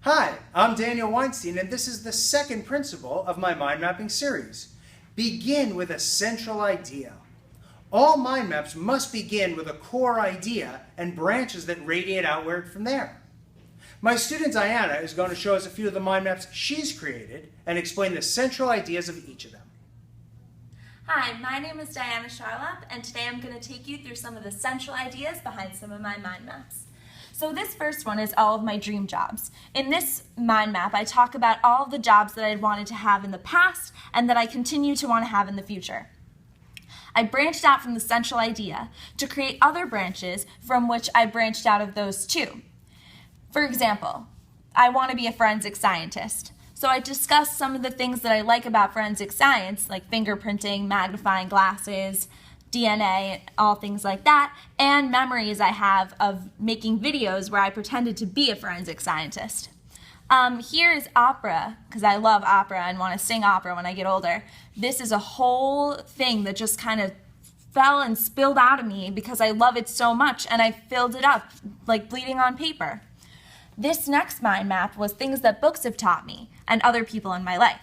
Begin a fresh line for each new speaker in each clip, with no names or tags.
Hi, I'm Daniel Weinstein, and this is the second principle of my mind mapping series. Begin with a central idea. All mind maps must begin with a core idea and branches that radiate outward from there. My student Diana is going to show us a few of the mind maps she's created and explain the central ideas of each of them.
Hi, my name is Diana Charlap, and today I'm going to take you through some of the central ideas behind some of my mind maps. So this first one is all of my dream jobs. In this mind map, I talk about all of the jobs that I wanted to have in the past and that I continue to want to have in the future. I branched out from the central idea to create other branches from which I branched out of those too. For example, I want to be a forensic scientist. So I discussed some of the things that I like about forensic science, like fingerprinting, magnifying glasses, DNA, all things like that, and memories I have of making videos where I pretended to be a forensic scientist. Here is opera, because I love opera and want to sing opera when I get older. This is a whole thing that just kind of fell and spilled out of me because I love it so much, and I filled it up like bleeding on paper. This next mind map was things that books have taught me and other people in my life.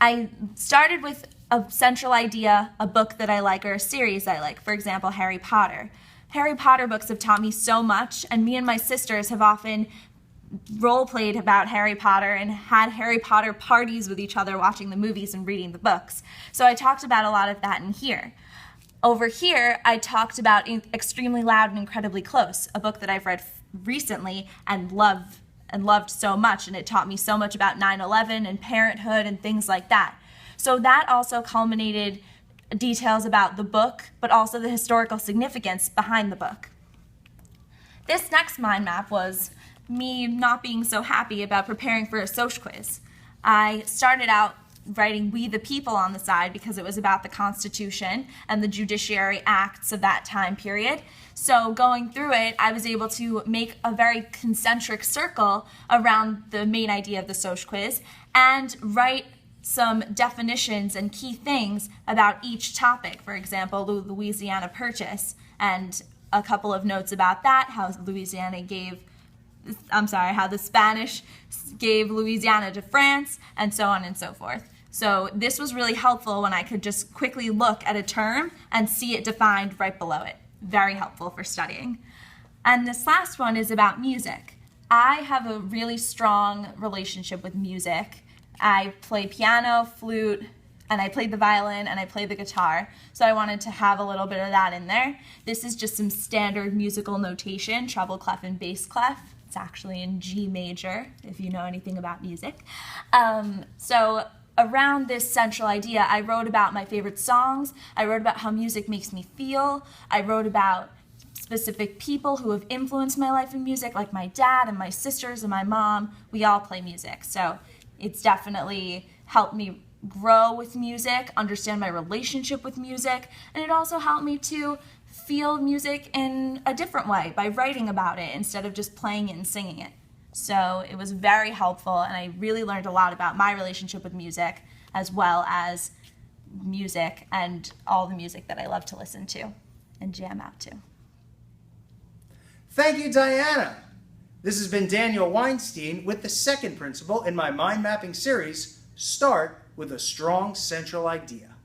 I started with a central idea, a book that I like, or a series I like. For example, Harry Potter. Harry Potter books have taught me so much, and me and my sisters have often role-played about Harry Potter and had Harry Potter parties with each other watching the movies and reading the books. So I talked about a lot of that in here. Over here, I talked about Extremely Loud and Incredibly Close, a book that I've read recently and loved so much, and it taught me so much about 9/11 and parenthood and things like that. So that also culminated details about the book, but also the historical significance behind the book. This next mind map was me not being so happy about preparing for a Soc quiz. I started out writing We the People on the side because it was about the Constitution and the judiciary acts of that time period. So going through it, I was able to make a very concentric circle around the main idea of the Soc quiz and write some definitions and key things about each topic. For example, the Louisiana Purchase, and a couple of notes about that, how the Spanish gave Louisiana to France, and so on and so forth. So this was really helpful when I could just quickly look at a term and see it defined right below it. Very helpful for studying. And this last one is about music. I have a really strong relationship with music. I play piano, flute, and I played the violin, and I play the guitar. So I wanted to have a little bit of that in there. This is just some standard musical notation, treble clef and bass clef. It's actually in G major, if you know anything about music. So around this central idea, I wrote about my favorite songs. I wrote about how music makes me feel. I wrote about specific people who have influenced my life in music, like my dad and my sisters and my mom. We all play music. So it's definitely helped me grow with music, understand my relationship with music, and it also helped me to feel music in a different way by writing about it instead of just playing it and singing it. So it was very helpful, and I really learned a lot about my relationship with music as well as music and all the music that I love to listen to and jam out to.
Thank you, Diana. This has been Daniel Weinstein with the second principle in my mind mapping series, Start with a Strong Central Idea.